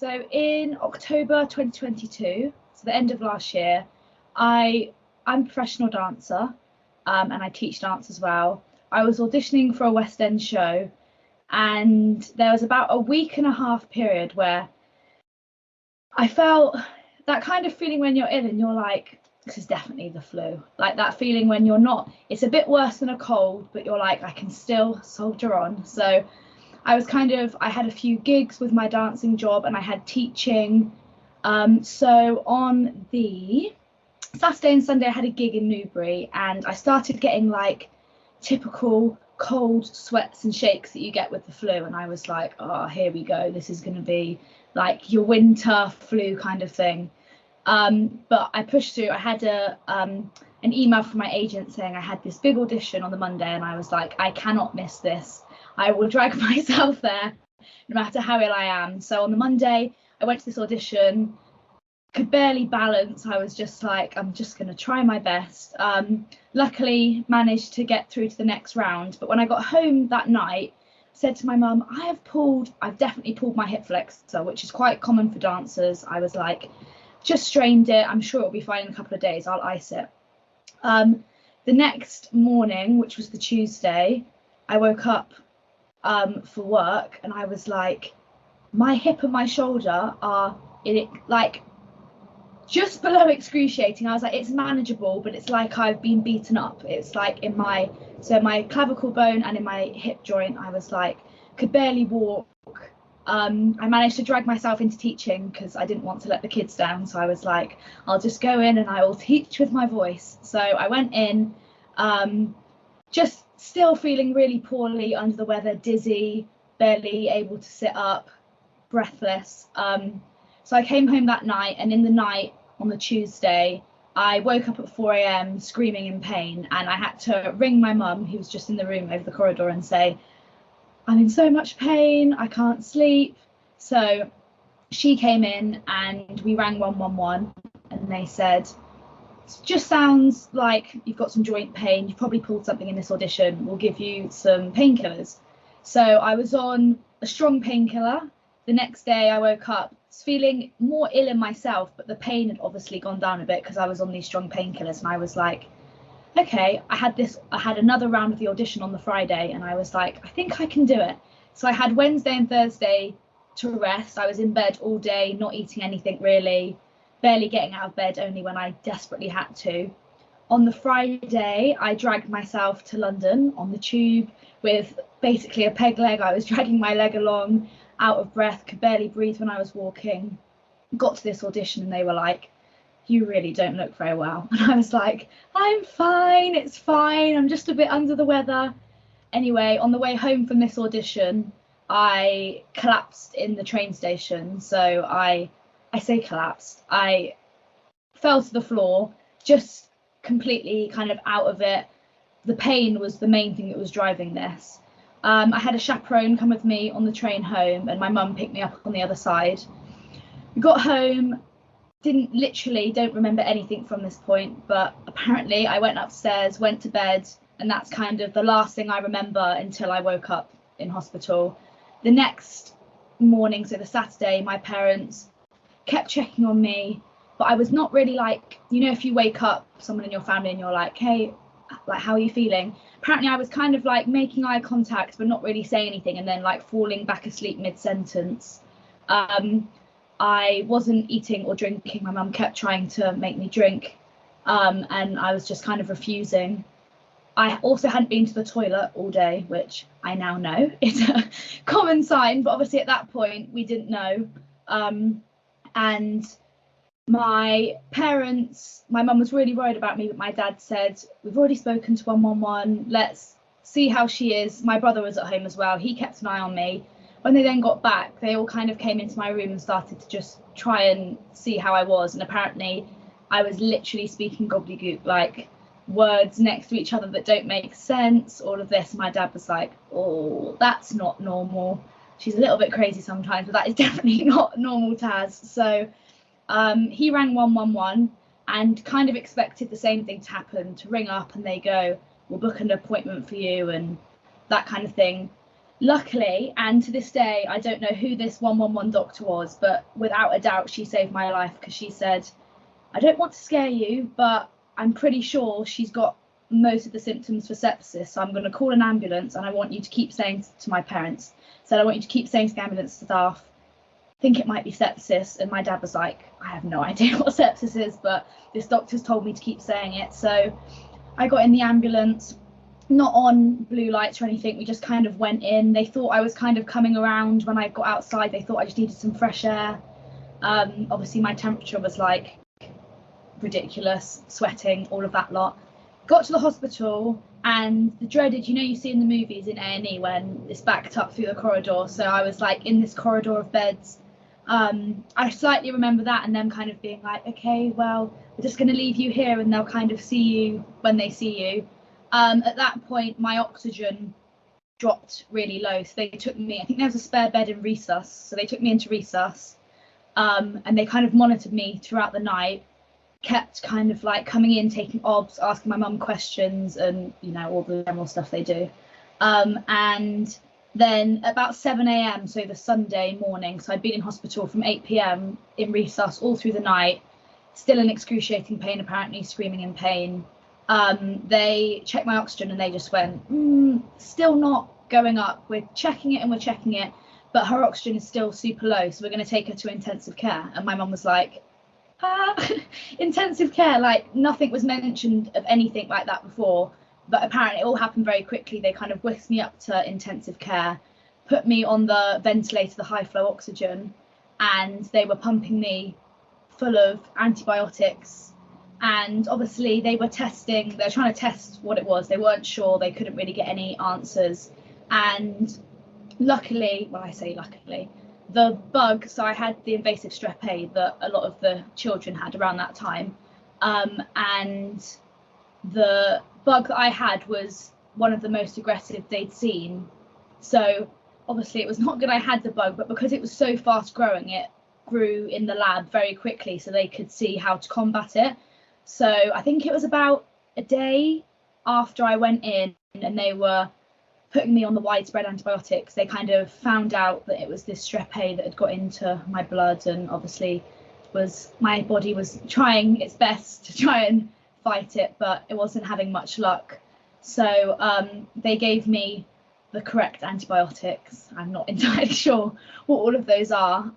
So in October 2022, so the end of last year, I'm a professional dancer, and I teach dance as well. I was auditioning for a West End show, and there was about a week and a half period where I felt that kind of feeling when you're ill and you're like, this is definitely the flu. Like that feeling when you're not, it's a bit worse than a cold, but you're like, I can still soldier on. So I had a few gigs with my dancing job and I had teaching. So on the Saturday and Sunday, I had a gig in Newbury and I started getting like typical cold sweats and shakes that you get with the flu. And I was like, oh, here we go. This is going to be like your winter flu kind of thing. But I pushed through. I had an email from my agent saying I had this big audition on the Monday, and I was like, I cannot miss this. I will drag myself there, no matter how ill I am. So on the Monday, I went to this audition, could barely balance. I was just like, I'm just going to try my best. Luckily, managed to get through to the next round. But when I got home that night, I said to my mum, I've definitely pulled my hip flexor, which is quite common for dancers. I was like, just strained it. I'm sure it'll be fine in a couple of days. I'll ice it. The next morning, which was the Tuesday, I woke up for work and I was like, my hip and my shoulder are in it, like just below excruciating. I was like, it's manageable, but it's like I've been beaten up. It's like my clavicle bone and in my hip joint, I was like, could barely walk. I managed to drag myself into teaching because I didn't want to let the kids down. So I was like, I'll just go in and I will teach with my voice. So I went in, just still feeling really poorly, under the weather, dizzy, barely able to sit up, breathless. So I came home that night, and in the night on the Tuesday, I woke up at 4 a.m. screaming in pain, and I had to ring my mum, who was just in the room over the corridor, and say, I'm in so much pain, I can't sleep. So she came in and we rang 111 and they said, it just sounds like you've got some joint pain, you've probably pulled something in this audition, we'll give you some painkillers. So I was on a strong painkiller. The next day I woke up feeling more ill in myself, but the pain had obviously gone down a bit because I was on these strong painkillers, and I was like, okay, I had another round of the audition on the Friday, and I was like, I think I can do it. So I had Wednesday and Thursday to rest. I was in bed all day, not eating anything really, barely getting out of bed only when I desperately had to. On the Friday, I dragged myself to London on the tube with basically a peg leg. I was dragging my leg along, out of breath, could barely breathe when I was walking. Got to this audition and they were like, you really don't look very well. And I was like, I'm fine, it's fine, I'm just a bit under the weather. Anyway, on the way home from this audition, I collapsed in the train station. So I say collapsed, I fell to the floor, just completely kind of out of it. The pain was the main thing that was driving this. I had a chaperone come with me on the train home, and my mum picked me up on the other side. We got home, don't remember anything from this point, but apparently I went upstairs, went to bed, and that's kind of the last thing I remember until I woke up in hospital. The next morning, so the Saturday, my parents kept checking on me, but I was not really like, if you wake up someone in your family and you're like, hey, like, how are you feeling? Apparently I was kind of like making eye contact but not really saying anything, and then like falling back asleep mid-sentence. I wasn't eating or drinking. My mum kept trying to make me drink, and I was just kind of refusing. I also hadn't been to the toilet all day, which I now know is a common sign, but obviously at that point we didn't know. And my mum was really worried about me, but my dad said, we've already spoken to 111, let's see how she is. My brother was at home as well, he kept an eye on me. When they then got back, they all kind of came into my room and started to just try and see how I was. And apparently I was literally speaking gobbledygook, like words next to each other that don't make sense, all of this. My dad was like, oh, that's not normal. She's a little bit crazy sometimes, but that is definitely not normal, Taz. So he rang 111 and kind of expected the same thing to happen, to ring up and they go, we'll book an appointment for you and that kind of thing. luckily, and to this day, I don't know who this 111 doctor was, but without a doubt, she saved my life, because she said, I don't want to scare you, but I'm pretty sure she's got most of the symptoms for sepsis. So I'm going to call an ambulance, and I want you to keep saying to my parents, said, I want you to keep saying to the ambulance staff, I think it might be sepsis. And my dad was like, I have no idea what sepsis is, but this doctor's told me to keep saying it. So I got in the ambulance, not on blue lights or anything. We just kind of went in. They thought I was kind of coming around when I got outside. They thought I just needed some fresh air. Obviously my temperature was like ridiculous, sweating, all of that lot. Got to the hospital, and the dreaded, you see in the movies in A&E when it's backed up through the corridor. So I was like in this corridor of beds. I slightly remember that, and them kind of being like, okay, well, we're just going to leave you here and they'll kind of see you when they see you. At that point, my oxygen dropped really low. So they took me, I think there was a spare bed in resus. So they took me into resus, and they kind of monitored me throughout the night, kept kind of like coming in, taking obs, asking my mum questions, and, all the general stuff they do. And then about 7 a.m, so the Sunday morning, so I'd been in hospital from 8 p.m. in resus all through the night, still in excruciating pain, apparently screaming in pain. They checked my oxygen and they just went, still not going up. We're checking it and we're checking it, but her oxygen is still super low, so we're going to take her to intensive care. And my mum was like, intensive care, like nothing was mentioned of anything like that before. But apparently it all happened very quickly. They kind of whisked me up to intensive care, put me on the ventilator, the high flow oxygen, and they were pumping me full of antibiotics. And obviously they were trying to test what it was. They weren't sure, they couldn't really get any answers. And luckily, well, I say luckily, the bug, so I had the invasive Strep A that a lot of the children had around that time. And the bug that I had was one of the most aggressive they'd seen. So obviously it was not good I had the bug, but because it was so fast growing, it grew in the lab very quickly so they could see how to combat it. So I think it was about a day after I went in and they were putting me on the widespread antibiotics, they kind of found out that it was this Strep A that had got into my blood, and obviously my body was trying its best to try and fight it, but it wasn't having much luck. So they gave me the correct antibiotics. I'm not entirely sure what all of those are.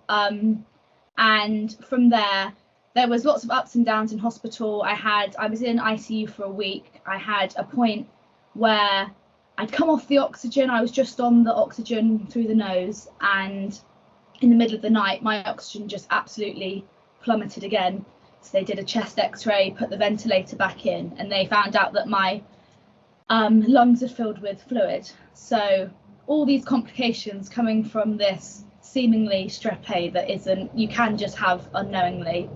And from there was lots of ups and downs in hospital. I was in ICU for a week. I had a point where I'd come off the oxygen. I was just on the oxygen through the nose, and in the middle of the night my oxygen just absolutely plummeted again. So they did a chest x-ray, put the ventilator back in, and they found out that my lungs had filled with fluid. So all these complications coming from this seemingly Strep A that isn't, you can just have unknowingly.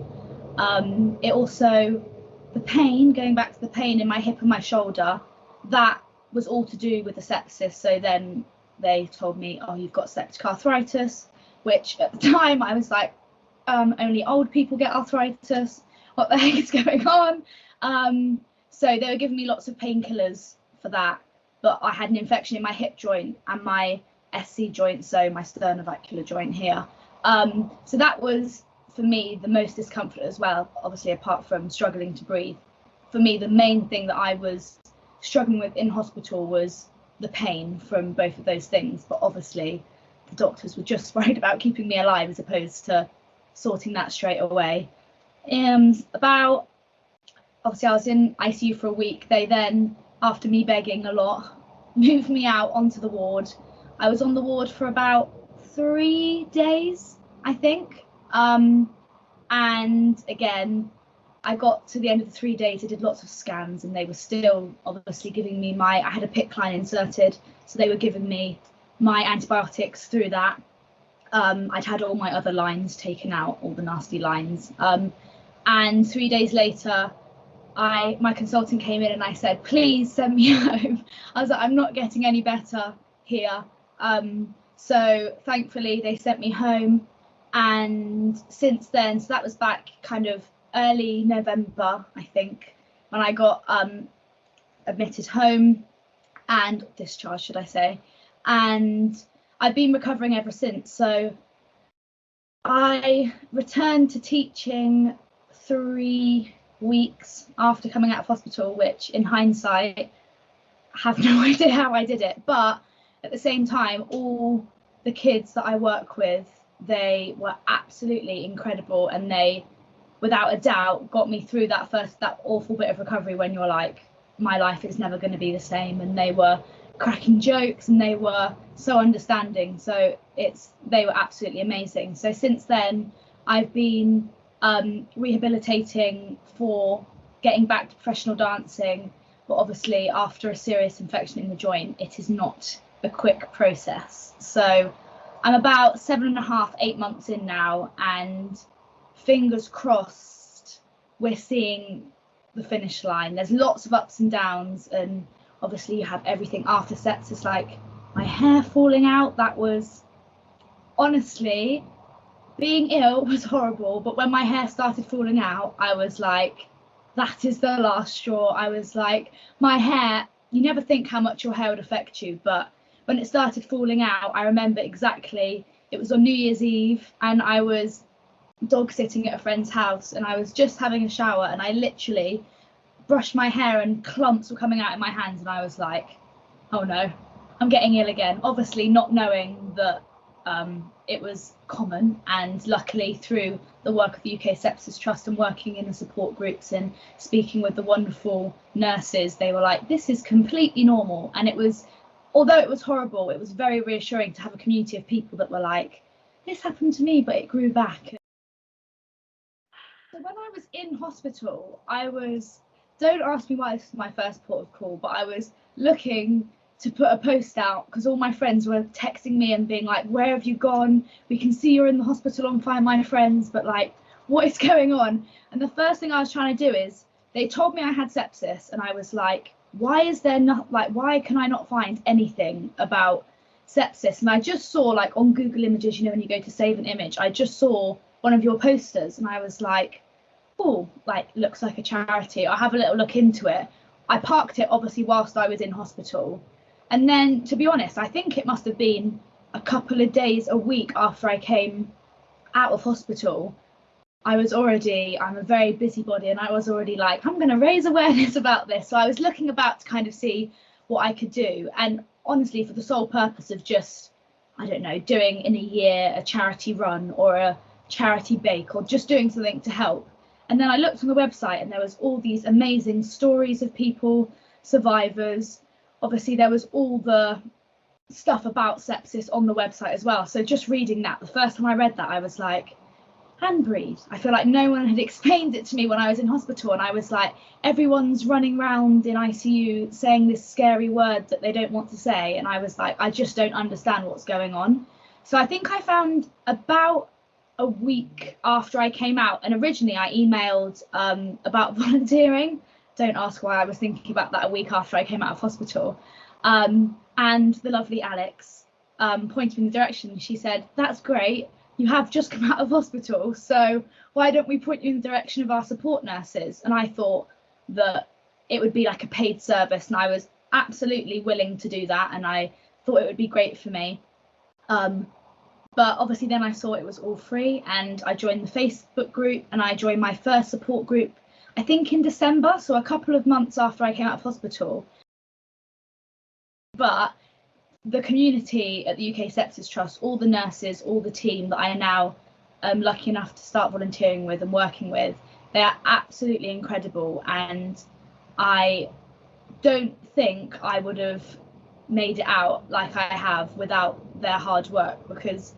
It also, the pain, going back to the pain in my hip and my shoulder, that was all to do with the sepsis. So then they told me, oh, you've got septic arthritis, which at the time I was like, only old people get arthritis. What the heck is going on? So they were giving me lots of painkillers for that, but I had an infection in my hip joint and my SC joint, so my sternoclavicular joint here. So that was, for me, the most discomfort as well, obviously, apart from struggling to breathe. For me, the main thing that I was struggling with in hospital was the pain from both of those things, but obviously the doctors were just worried about keeping me alive as opposed to sorting that straight away. Obviously I was in ICU for a week. They then, after me begging a lot, moved me out onto the ward. I was on the ward for about 3 days, I think. And again, I got to the end of the 3 days, I did lots of scans, and they were still obviously giving me I had a PICC line inserted, so they were giving me my antibiotics through that. I'd had all my other lines taken out, all the nasty lines. And 3 days later, my consultant came in and I said, please send me home. I was like, I'm not getting any better here. So thankfully they sent me home. And since then, so that was back kind of early November, I think, when I got admitted home and discharged, should I say. and I've been recovering ever since. So I returned to teaching 3 weeks after coming out of hospital, which in hindsight, I have no idea how I did it. But at the same time, all the kids that I work with, they were absolutely incredible, and they, without a doubt, got me through that awful bit of recovery when you're like, my life is never going to be the same. And they were cracking jokes, and they were so understanding. So they were absolutely amazing. So since then, I've been rehabilitating for getting back to professional dancing. But obviously, after a serious infection in the joint, it is not a quick process. So I'm about 7.5, 8 months in now, and fingers crossed we're seeing the finish line. There's lots of ups and downs, and obviously you have everything after sepsis, like my hair falling out. That was, honestly, being ill was horrible, but when my hair started falling out, I was like, that is the last straw. I was like, my hair, you never think how much your hair would affect you, but when it started falling out, I remember exactly, it was on New Year's Eve, and I was dog sitting at a friend's house, and I was just having a shower, and I literally brushed my hair and clumps were coming out in my hands, and I was like, oh no, I'm getting ill again. Obviously not knowing that it was common, and luckily through the work of the UK Sepsis Trust and working in the support groups and speaking with the wonderful nurses, they were like, this is completely normal. And it was, although it was horrible, it was very reassuring to have a community of people that were like, this happened to me, but it grew back. So when I was in hospital, don't ask me why this is my first port of call, but I was looking to put a post out because all my friends were texting me and being like, where have you gone? We can see you're in the hospital on Find My Friends, but like, what is going on? And the first thing I was trying to do is, they told me I had sepsis, and I was like, why can I not find anything about sepsis? And I just saw, like, on Google Images, you know, when you go to save an image, I just saw one of your posters, and I was like, oh, like, looks like a charity. I'll have a little look into it. I parked it obviously whilst I was in hospital. And then, to be honest, I think it must have been a couple of days, a week after I came out of hospital, I'm a very busybody, and I was already like, I'm going to raise awareness about this. So I was looking about to kind of see what I could do. And honestly, for the sole purpose of just, I don't know, doing in a year a charity run or a charity bake, or just doing something to help. And then I looked on the website, and there was all these amazing stories of people, survivors. Obviously, there was all the stuff about sepsis on the website as well. So just reading that, the first time I read that, I was like, hand breathe. I feel like no one had explained it to me when I was in hospital, and I was like, everyone's running around in ICU saying this scary word that they don't want to say, and I was like, I just don't understand what's going on. So I think I found about a week after I came out, and originally I emailed about volunteering. Don't ask why I was thinking about that a week after I came out of hospital. And the lovely Alex pointed me in the direction. She said, that's great, you have just come out of hospital, so why don't we point you in the direction of our support nurses? And I thought that it would be like a paid service, and I was absolutely willing to do that, and I thought it would be great for me. But obviously then I saw it was all free, and I joined the Facebook group, and I joined my first support group, I think in December, so a couple of months after I came out of hospital. But the community at the UK Sepsis Trust, all the nurses, all the team that I am now lucky enough to start volunteering with and working with, they are absolutely incredible. And I don't think I would have made it out like I have without their hard work, because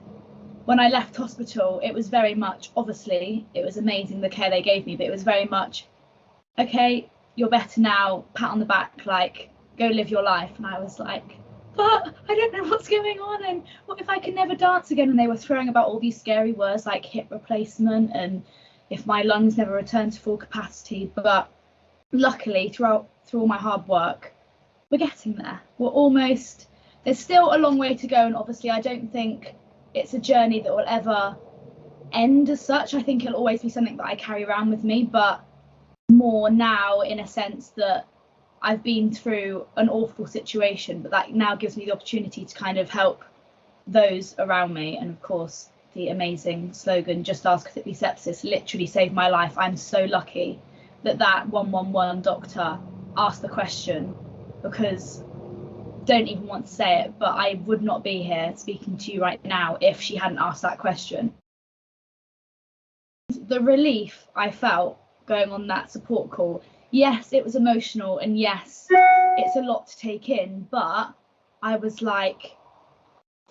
when I left hospital, it was very much, obviously, it was amazing the care they gave me, but it was very much, okay, you're better now, pat on the back, like, go live your life. And I was like, but I don't know what's going on, and what if I can never dance again? And they were throwing about all these scary words like hip replacement, and if my lungs never return to full capacity. But luckily, through all my hard work, we're getting there. There's still a long way to go, and obviously I don't think it's a journey that will ever end as such. I think it'll always be something that I carry around with me, but more now in a sense that I've been through an awful situation, but that now gives me the opportunity to kind of help those around me. And of course, the amazing slogan, just ask if it be sepsis, literally saved my life. I'm so lucky that 111 doctor asked the question, because don't even want to say it, but I would not be here speaking to you right now if she hadn't asked that question. The relief I felt going on that support call, yes, it was emotional, and yes, it's a lot to take in, but I was like,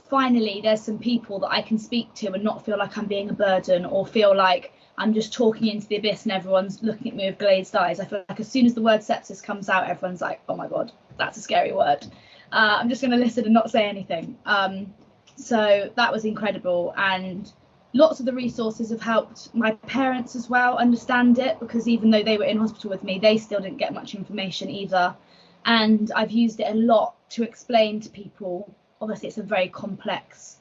finally there's some people that I can speak to and not feel like I'm being a burden, or feel like I'm just talking into the abyss and everyone's looking at me with glazed eyes. I feel like as soon as the word sepsis comes out, everyone's like, oh my god, that's a scary word. I'm just going to listen and not say anything. So that was incredible, and lots of the resources have helped my parents as well understand it, because even though they were in hospital with me, they still didn't get much information either. And I've used it a lot to explain to people. Obviously, it's a very complex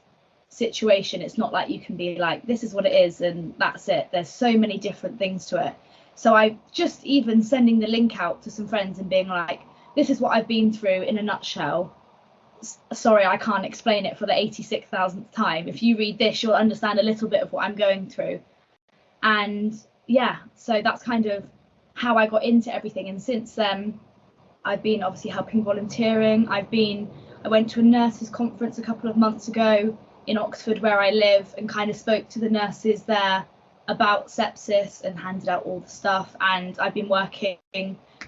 situation. It's not like you can be like, this is what it is and that's it. There's so many different things to it. So I just even sending the link out to some friends and being like, this is what I've been through in a nutshell. Sorry, I can't explain it for the 86,000th time. If you read this, you'll understand a little bit of what I'm going through. And yeah, so that's kind of how I got into everything. And since then, I've been obviously helping volunteering. I went to a nurses conference a couple of months ago in Oxford, where I live, and kind of spoke to the nurses there about sepsis and handed out all the stuff. And I've been working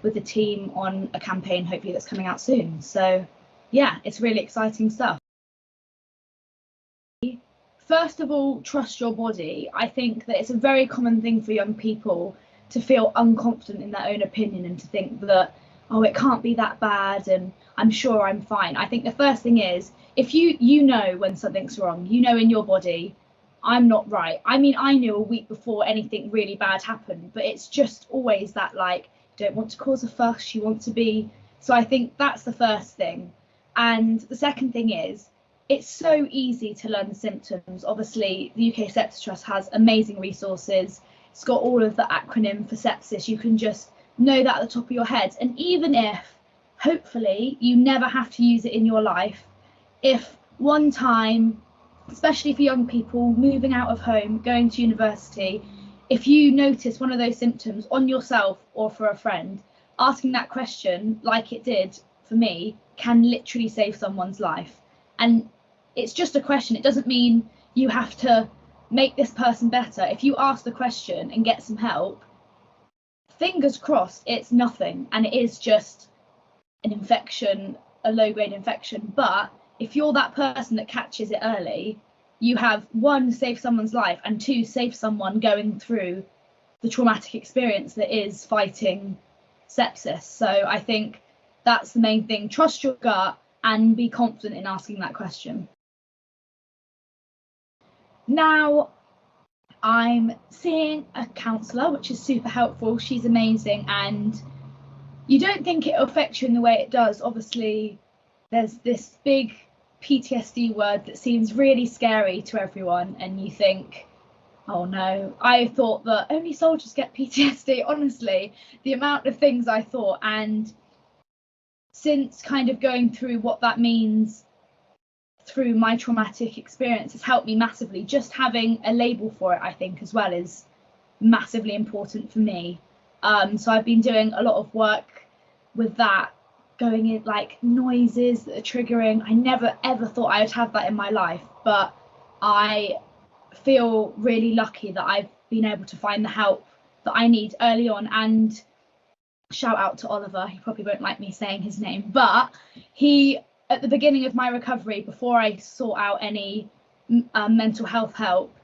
with the team on a campaign, hopefully that's coming out soon. So yeah, it's really exciting stuff. First of all, trust your body. I think that it's a very common thing for young people to feel unconfident in their own opinion and to think that, oh, it can't be that bad and I'm sure I'm fine. I think the first thing is, if you know when something's wrong, you know in your body, I'm not right. I mean, I knew a week before anything really bad happened, but it's just always that, like, you don't want to cause a fuss, you want to be. So I think that's the first thing. And the second thing is, it's so easy to learn the symptoms. Obviously, the UK Sepsis Trust has amazing resources. It's got all of the acronym for sepsis. You can just know that at the top of your head. And even if, hopefully, you never have to use it in your life, if one time, especially for young people moving out of home, going to university, if you notice one of those symptoms on yourself or for a friend, asking that question, like it did for me, can literally save someone's life. And it's just a question. It doesn't mean you have to make this person better. If you ask the question and get some help, fingers crossed, it's nothing and it is just an infection, a low-grade infection. But if you're that person that catches it early, you have, one, saved someone's life, and two, saved someone going through the traumatic experience that is fighting sepsis. So I think that's the main thing. Trust your gut and be confident in asking that question. Now, I'm seeing a counsellor, which is super helpful. She's amazing, and you don't think it'll affect you in the way it does. Obviously, there's this big PTSD word that seems really scary to everyone, and you think, oh no, I thought that only soldiers get PTSD. Honestly, the amount of things I thought, and since kind of going through what that means through my traumatic experience has helped me massively. Just having a label for it, I think, as well, is massively important for me. So I've been doing a lot of work with that, going in like noises that are triggering. I never ever thought I would have that in my life, but I feel really lucky that I've been able to find the help that I need early on. And shout out to Oliver, he probably won't like me saying his name, but he, at the beginning of my recovery, before I sought out any mental health help,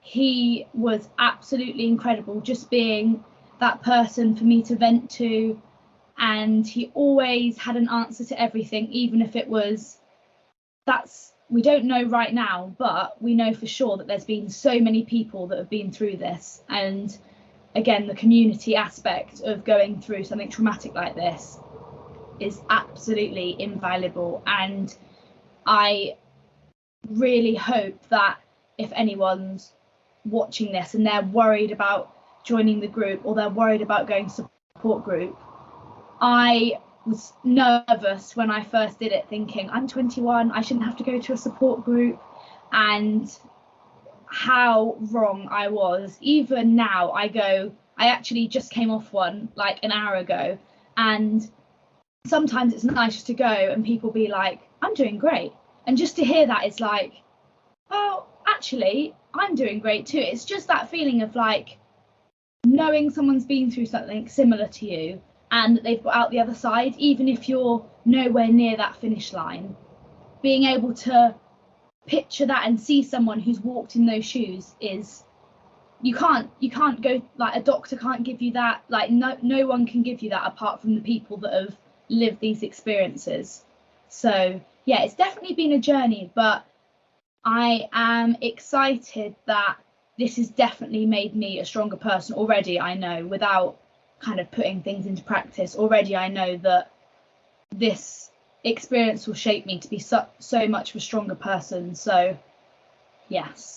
he was absolutely incredible, just being that person for me to vent to. And he always had an answer to everything, even if it was, we don't know right now, but we know for sure that there's been so many people that have been through this. And again, the community aspect of going through something traumatic like this is absolutely invaluable. And I really hope that if anyone's watching this and they're worried about joining the group, or they're worried about going to support group, I was nervous when I first did it, thinking I'm 21, I shouldn't have to go to a support group, and how wrong I was. Even now I actually just came off one like an hour ago, and sometimes it's nice to go and people be like, I'm doing great. And just to hear that, it's like, oh, actually, I'm doing great too. It's just that feeling of like knowing someone's been through something similar to you and that they've got out the other side, even if you're nowhere near that finish line. Being able to picture that and see someone who's walked in those shoes is, you can't go, like a doctor can't give you that, like no one can give you that apart from the people that have lived these experiences. So yeah, it's definitely been a journey, but I am excited that this has definitely made me a stronger person already. I know, without kind of putting things into practice, already I know that this experience will shape me to be so much of a stronger person. So yes.